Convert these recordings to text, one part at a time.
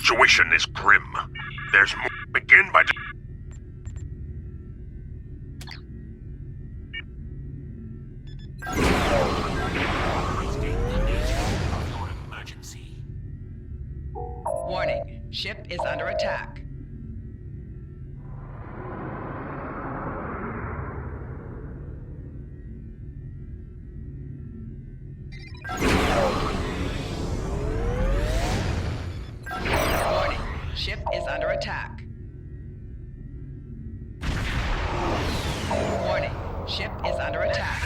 situation is grim. There's more. Begin by... Warning, ship is under attack. Warning, ship is under attack. Warning, ship is under attack.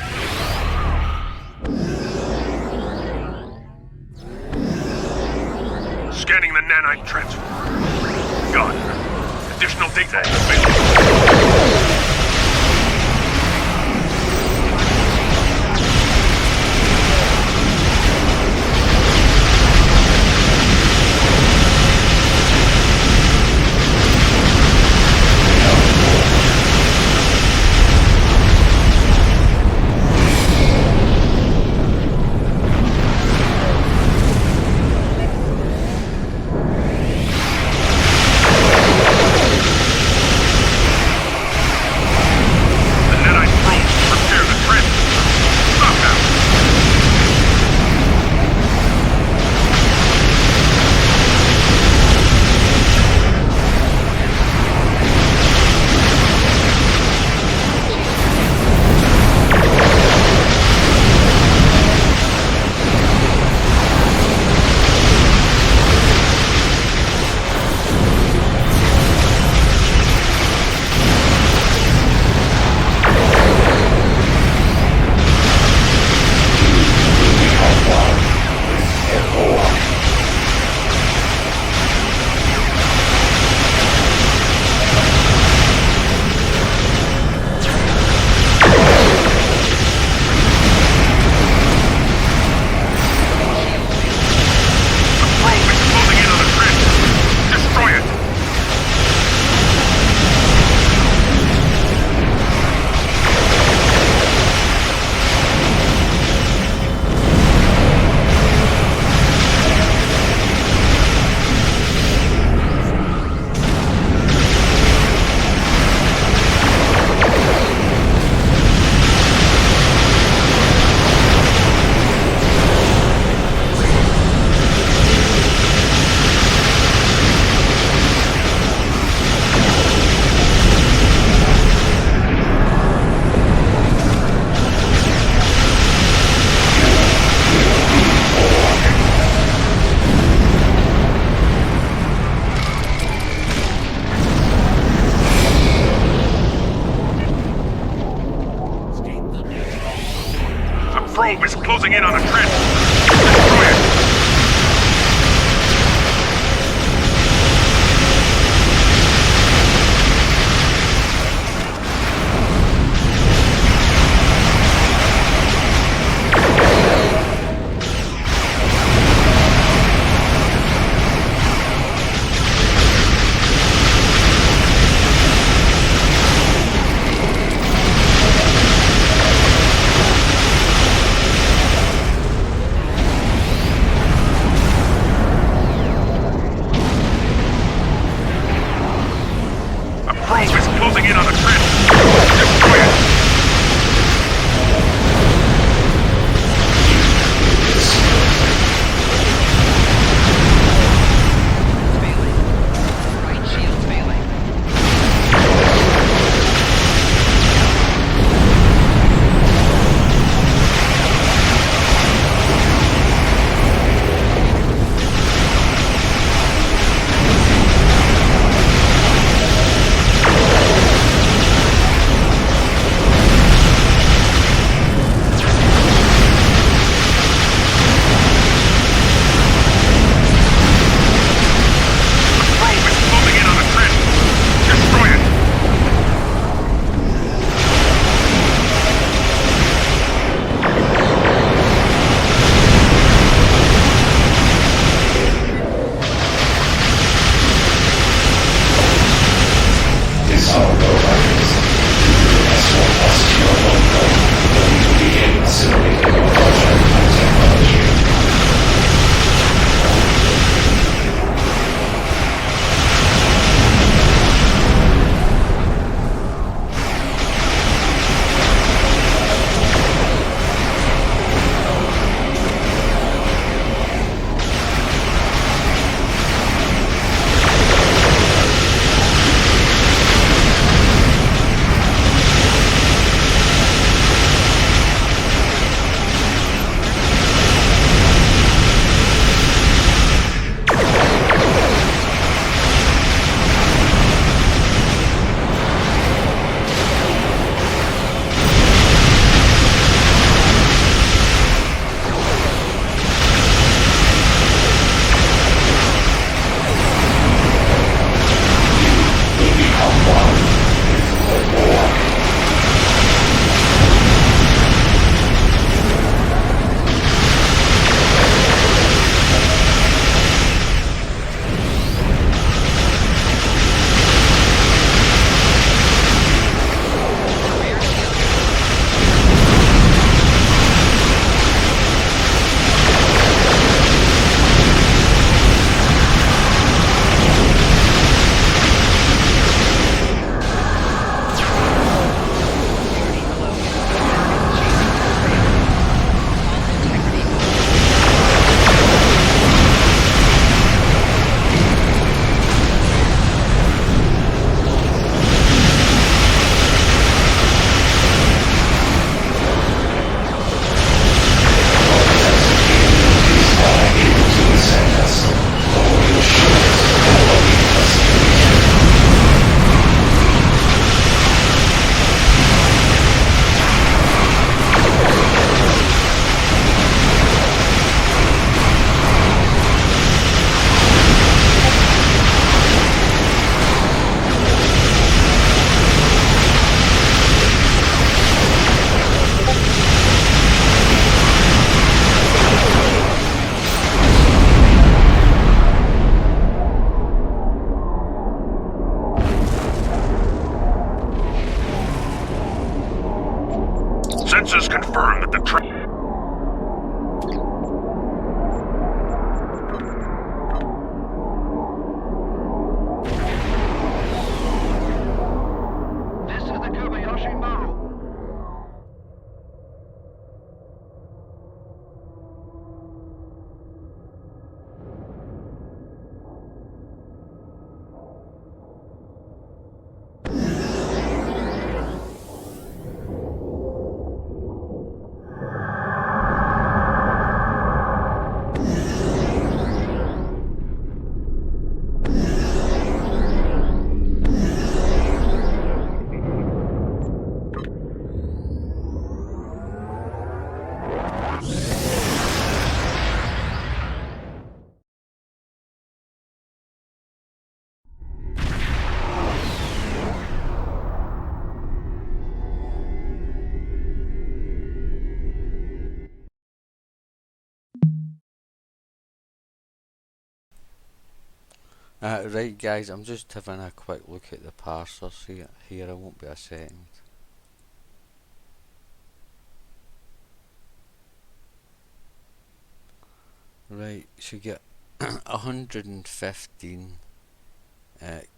Scanning the nanite transformer. Gun. Additional data information. Probe is closing in on a trench. Destroy it! Closing in on the trench. Destroy it! Failing. Right shield failing. Sensors confirm that the This is the Kobayashi Maru. Right guys, I'm just having a quick look at the parsers here, I won't be a second. Right, so you get 115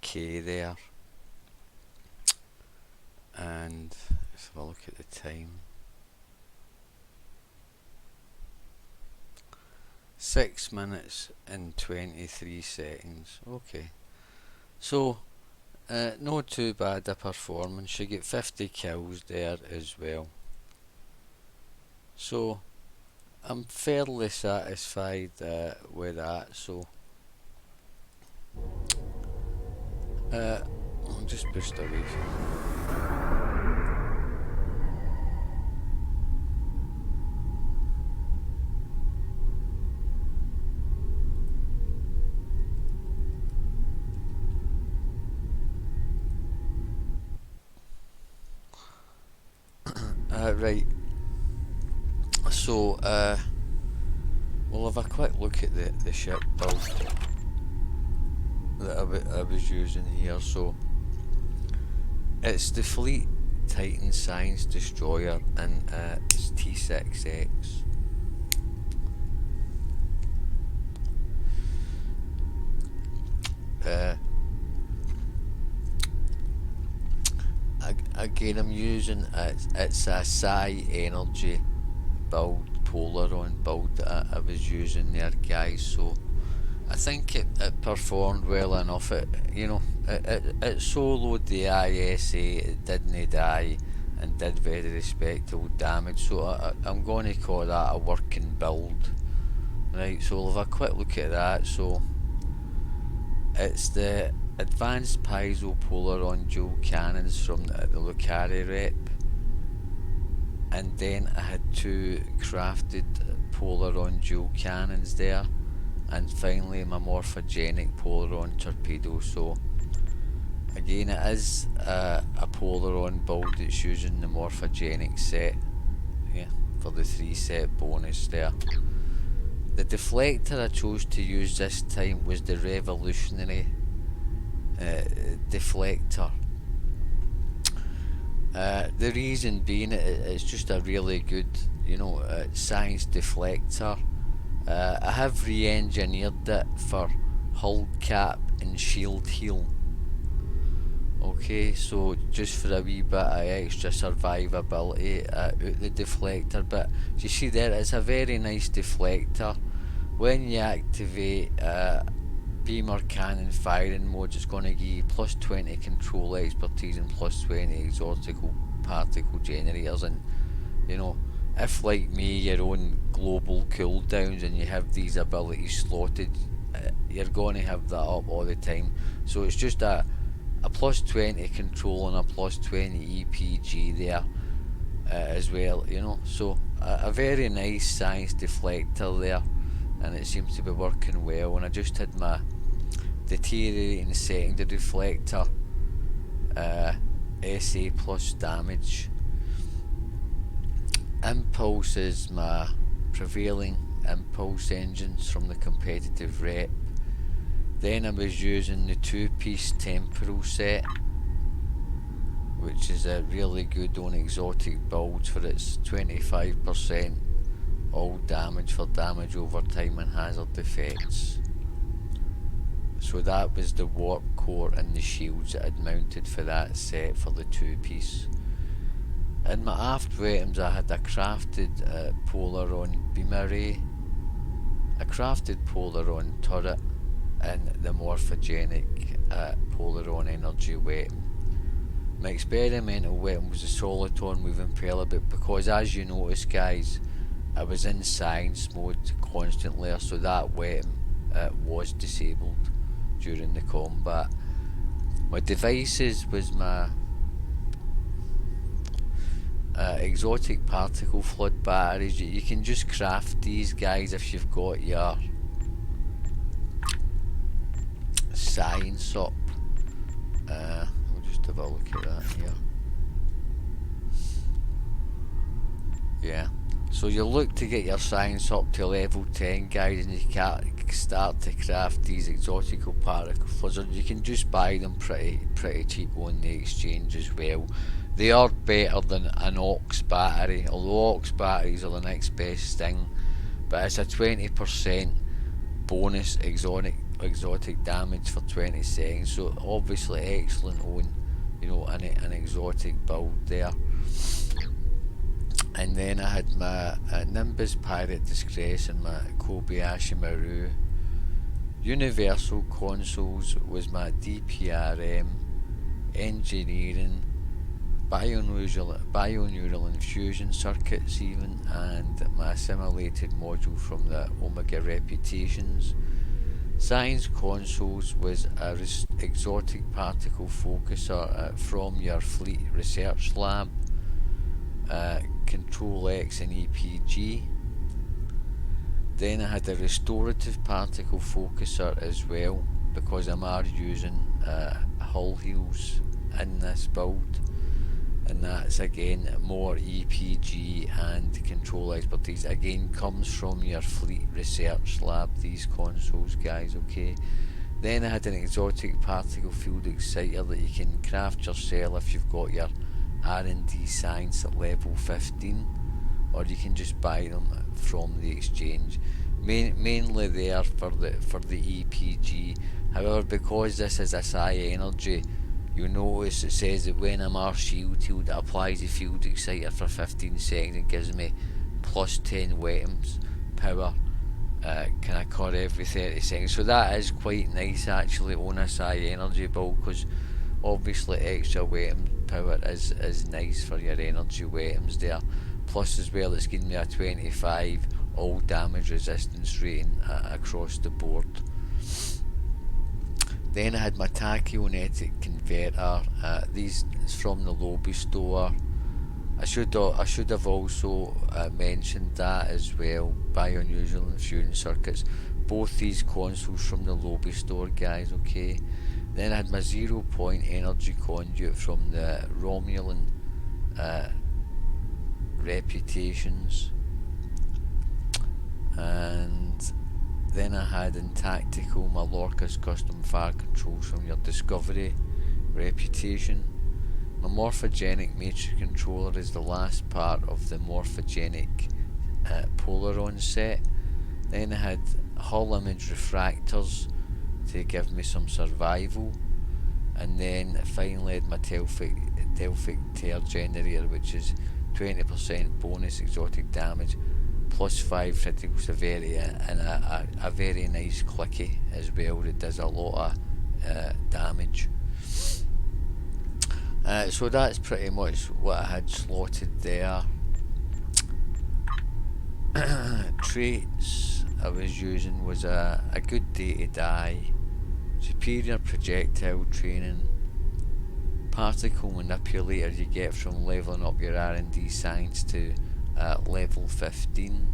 K there, and let's have a look at the time. 6 minutes and 23 seconds. Okay, so not too bad a performance. You get 50 kills there as well, so I'm fairly satisfied with that. So I'll just boost away. Right, so we'll have a quick look at the ship build that I was using here. So it's the Fleet Titan Science Destroyer, and it's T6X. Again, I'm using it's a Psi Energy build, Polaron build that I was using there, guys. So I think it performed well enough. It soloed the ISA, it didn't die, and did very respectable damage. So I'm going to call that a working build. Right, so we'll have a quick look at that. So it's the Advanced Piezo Polaron dual cannons from the Lucari rep, and then I had 2 crafted Polaron dual cannons there, and finally my morphogenic Polaron torpedo. So again, it is a Polaron build that's using the morphogenic set, yeah, for the 3 set bonus there. The deflector I chose to use this time was the Revolutionary deflector. The reason being, it's just a really good, science deflector. I have re-engineered it for hull cap and shield heal. Okay, so just for a wee bit of extra survivability out the deflector. But you see there, it's a very nice deflector. When you activate beamer cannon firing mode, it's going to give you plus 20 control expertise and plus 20 exotical particle generators. And if like me you're on global cooldowns and you have these abilities slotted, you're going to have that up all the time. So it's just a plus 20 control and a plus 20 EPG there as well, so a very nice science deflector there, and it seems to be working well. And I just had my deteriorating secondary deflector SA plus damage. Impulse is my prevailing impulse engines from the competitive rep. Then I was using the 2-piece temporal set, which is really good on exotic builds for its 25% all damage for damage over time and hazard effects. So that was the warp core and the shields that I'd mounted for that set for the 2-piece. In my aft weapons I had a crafted Polaron beam array, a crafted Polaron turret, and the morphogenic Polaron energy weapon. My experimental weapon was a Soliton with Impeller, but because, as you notice guys, I was in science mode constantly, so that weapon was disabled during the combat. My devices was my exotic particle flood batteries. You can just craft these guys if you've got your science up. We'll just have a look at that here. Yeah, so you look to get your science up to level 10 guys, and you can start to craft these exotical particle floods, or you can just buy them pretty cheap on the exchange as well. They are better than an Ox battery, although Ox batteries are the next best thing, but it's a 20% bonus exotic damage for 20 seconds, so obviously excellent on, you know, an exotic build there. And then I had my Nimbus Pirate Disgrace and my Kobayashi Maru. Universal Consoles was my DPRM, Engineering, Bioneural Infusion Circuits even, and my Assimilated Module from the Omega Reputations. Science Consoles was a exotic particle focuser from your Fleet Research Lab. Control X and EPG. Then I had a restorative particle focuser as well, because I'm using hull heals in this build, and that's again more EPG and control expertise. Again, comes from your Fleet Research Lab, these consoles guys, okay. Then I had an exotic particle field exciter that you can craft yourself if you've got your R&D science at level 15, or you can just buy them from the exchange. Mainly there for the EPG. However, because this is a Psi energy, you notice it says that when I'm shield healed, it applies the field exciter for 15 seconds and gives me plus 10 weapons power. Can occur every 30 seconds, so that is quite nice actually on a Psi energy build, because obviously extra weapon power is nice for your energy weapons there. Plus as well, it's giving me a 25 all damage resistance rating across the board. Then I had my Tachyonetic Converter. These is from the Lobby store. I should have also mentioned that as well. Bioneural Infusion Circuits. Both these consoles from the Lobby store, guys. Okay. Then I had my 0-point energy conduit from the Romulan Reputations, and then I had in tactical my Lorcas custom fire controls from your Discovery Reputation. My morphogenic matrix controller is the last part of the morphogenic Polaron set. Then I had hull image refractors to give me some survival, and then finally I had my Delphic Tear Generator, which is 20% bonus exotic damage plus 5 critical severity, and a very nice clicky as well. It does a lot of damage. So that's pretty much what I had slotted there. Traits I was using was a good day to die, superior projectile training, particle manipulator you get from leveling up your R&D science to level 15.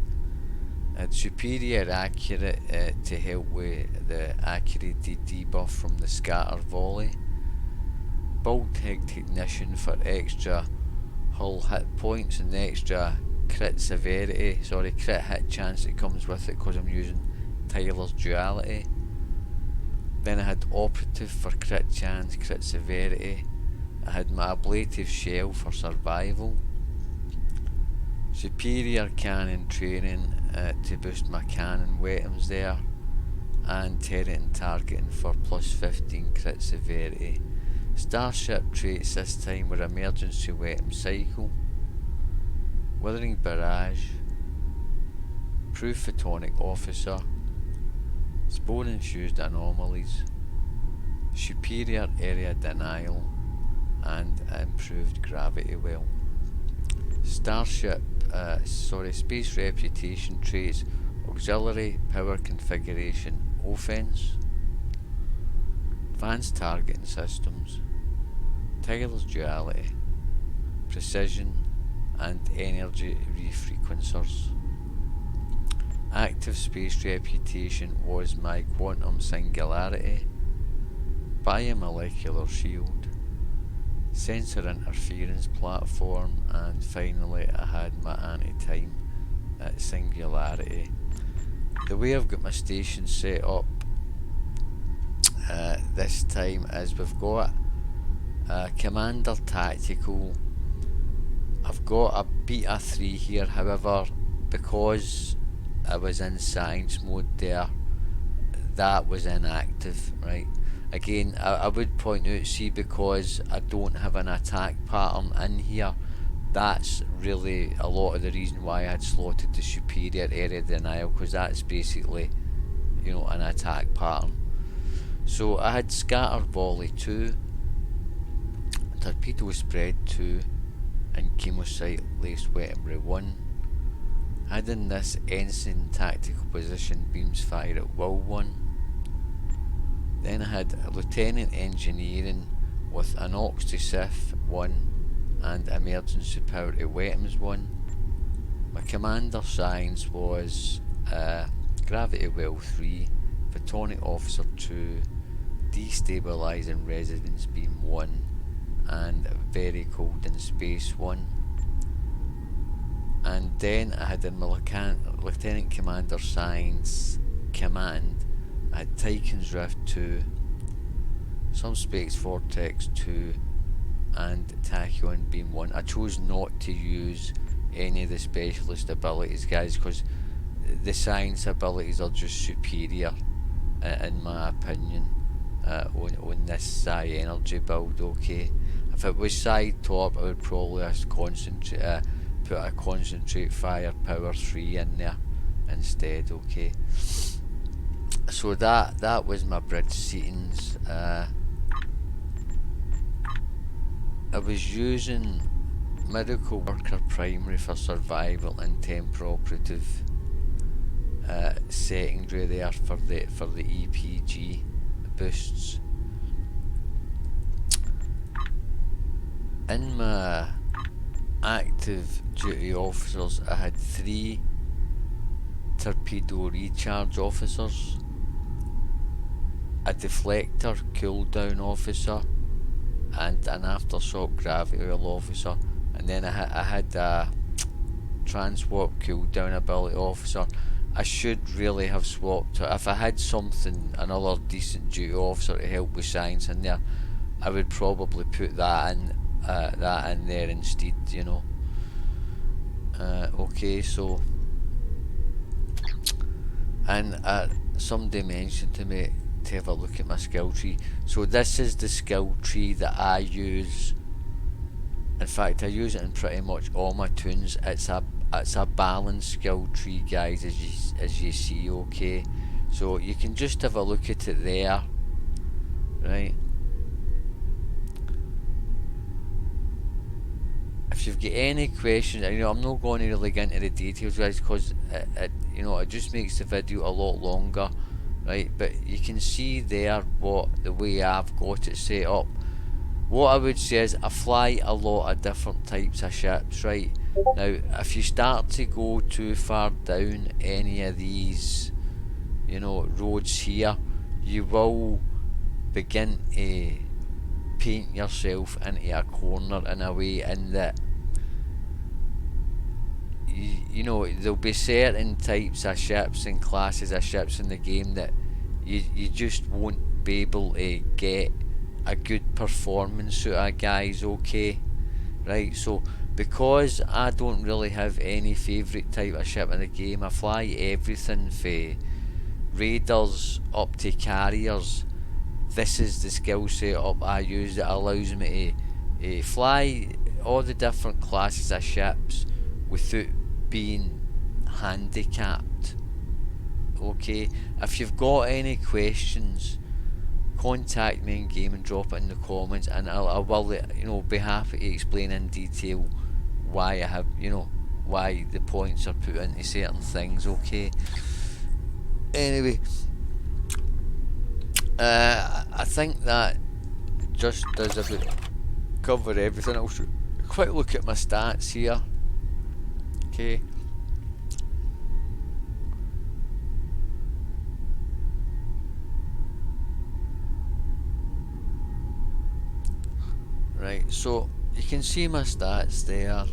Superior accurate to help with the accuracy debuff from the scatter volley. Bolt Head Technician for extra hull hit points and the extra crit hit chance that comes with it because I'm using Tyler's duality. Then I had Operative for crit chance, crit severity, I had my ablative shell for survival, superior cannon training to boost my cannon weapons there, and turret and targeting for plus 15 crit severity. Starship traits this time were emergency weapon cycle, withering barrage, proof photonic officer, spore infused anomalies, superior area denial, and improved gravity well. Space reputation traits, auxiliary power configuration offense, advanced targeting systems, tireless duality, precision, and energy refrequencers. Active space reputation was my quantum singularity, biomolecular shield, sensor interference platform, and finally I had my anti-time singularity. The way I've got my station set up this time is we've got Commander Tactical. I've got a Beta 3 here, however, because I was in science mode there, that was inactive, right? Again, I would point out, see, because I don't have an attack pattern in here, that's really a lot of the reason why I had slotted the superior area denial, because that's basically, you know, an attack pattern. So I had scatter volley 2, torpedo spread 2, and chemocyte lace weaponry 1. I had in this ensign tactical position beams fire at will 1. Then I had a lieutenant engineering with an ox to Sif 1 and emergency power to weapons 1. My commander science was gravity well 3, photonic officer 2, destabilizing residence beam 1, and very cold in space 1. And then I had in my lieutenant commander science command, I had Tychon's Rift 2, some Space Vortex 2, and Tachyon Beam 1. I chose not to use any of the specialist abilities, guys, because the science abilities are just superior, in my opinion, on this Psi Energy build, okay? If it was Psi top, I would probably have put a concentrate firepower 3 in there instead, okay? So that was my bridge seatings. I was using Miracle Worker Primary for survival and Temporal Operative secondary there for the EPG boosts. In my active duty officers, I had 3 torpedo recharge officers, a deflector cooldown officer, and an aftershock gravity oil officer, and then I had a transwarp cooldown ability officer. I should really have swapped it. If I had something, another decent duty officer to help with science in there, I would probably put that in there instead, you know. Okay, so, and somebody mentioned to me to have a look at my skill tree. So this is the skill tree that I use. In fact, I use it in pretty much all my tunes. It's a balanced skill tree, guys, as you see, okay? So you can just have a look at it there, right? If you've got any questions, you know, I'm not going to really get into the details, guys, because you know, it just makes the video a lot longer, right? But you can see there the way I've got it set up. What I would say is I fly a lot of different types of ships, right? Now, if you start to go too far down any of these, you know, roads here, you will begin to paint yourself into a corner in a way, in that you know, there'll be certain types of ships and classes of ships in the game that you just won't be able to get a good performance out of guys, okay? Right, so because I don't really have any favourite type of ship in the game, I fly everything for raiders up to carriers. This is the skill setup I use that allows me to fly all the different classes of ships without being handicapped. Okay, if you've got any questions, contact me in game and drop it in the comments, and I will, be happy to explain in detail why I have, why the points are put into certain things. Okay. Anyway, I think that just does about cover everything. I'll quick look at my stats here. Okay. Right, so you can see my stats there,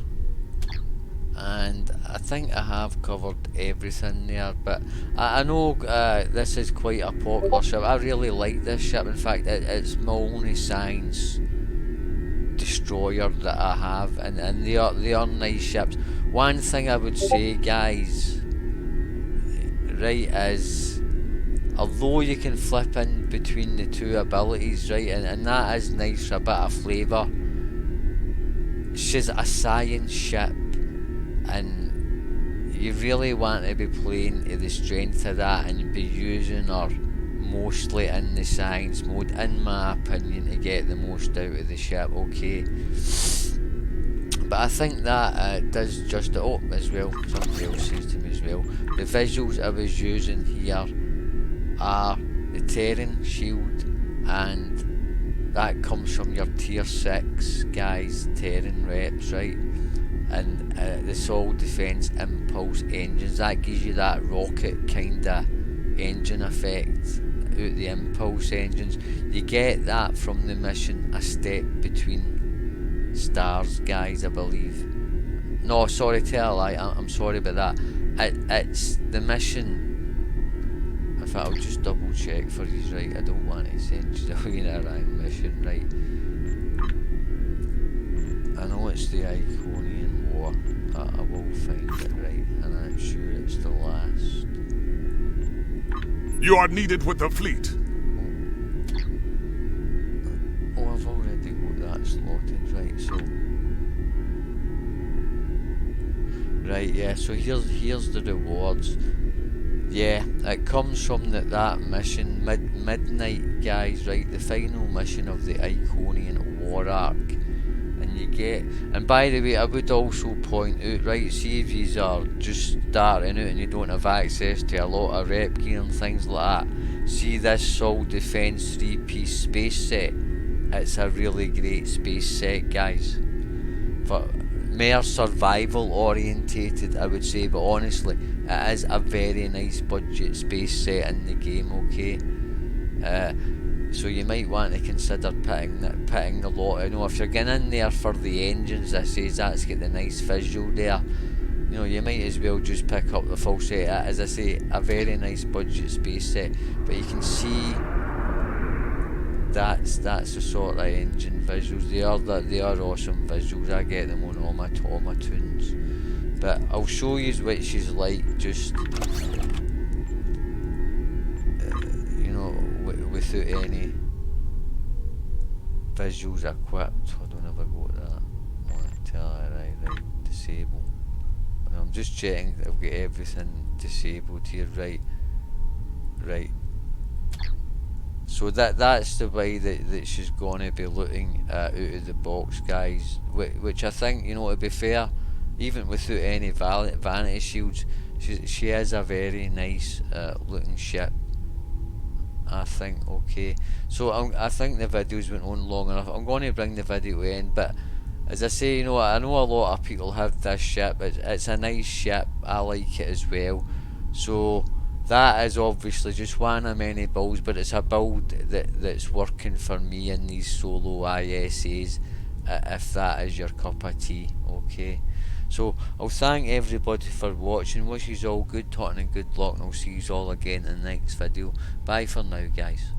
and I think I have covered everything there, but I know this is quite a popular ship. I really like this ship. In fact, it's my only science destroyer that I have, and they are nice ships. One thing I would say, guys, right, is although you can flip in between the two abilities, right, and that is nice for a bit of flavour, she's a science ship, and you really want to be playing to the strength of that and be using her mostly in the science mode, in my opinion, to get the most out of the ship, okay? But I think that does just it up as well. Somebody else says to me as well, the visuals I was using here are the Terran shield, and that comes from your tier 6 guys, Terran reps, right? And the solid defense impulse engines, that gives you that rocket kinda engine effect out the impulse engines. You get that from the mission A Step Between Stars, guys, I believe. No, sorry, tell a lie, I'm sorry about that. It's the mission. In fact, I'll just double check for you, right? I don't want to send you away in a wrong mission, right? I know it's the Iconian War, but I will find it, right? And I'm sure it's the last. You are needed with the fleet. Oh, I've already got that slotted, right? So, right, yeah. So here's the rewards. Yeah, it comes from that mission, Midnight, guys, right? The final mission of the Iconian War arc. And you get, and by the way, I would also point out, right, see if you are just starting out and you don't have access to a lot of rep gear and things like that, see this Sol Defense 3-piece space set. It's a really great space set, guys. For more survival orientated, I would say, but honestly, it is a very nice budget space set in the game, okay? So you might want to consider putting the lot. I know if you're getting in there for the engines, I say that's got the nice visual there. You might as well just pick up the full set. As I say, a very nice budget space set, but you can see that's the sort of engine visuals. They are awesome visuals. I get them on all my tunes. But I'll show you what she's like, just without any visuals equipped. I don't ever go to that. I want to tell her, right, disable. And I'm just checking that I've got everything disabled here, right. So that's the way that she's gonna be looking out of the box, guys. Which I think, to be fair, even without any vanity shields, she is a very nice looking ship, I think. Okay, so I think the video's went on long enough. I'm going to bring the video to end, but as I say, I know a lot of people have this ship. It's a nice ship. I like it as well. So that is obviously just one of many builds, but it's a build that's working for me in these solo ISAs, if that is your cup of tea, okay? So I'll thank everybody for watching, wish you all good talking and good luck, and I'll see you all again in the next video. Bye for now, guys.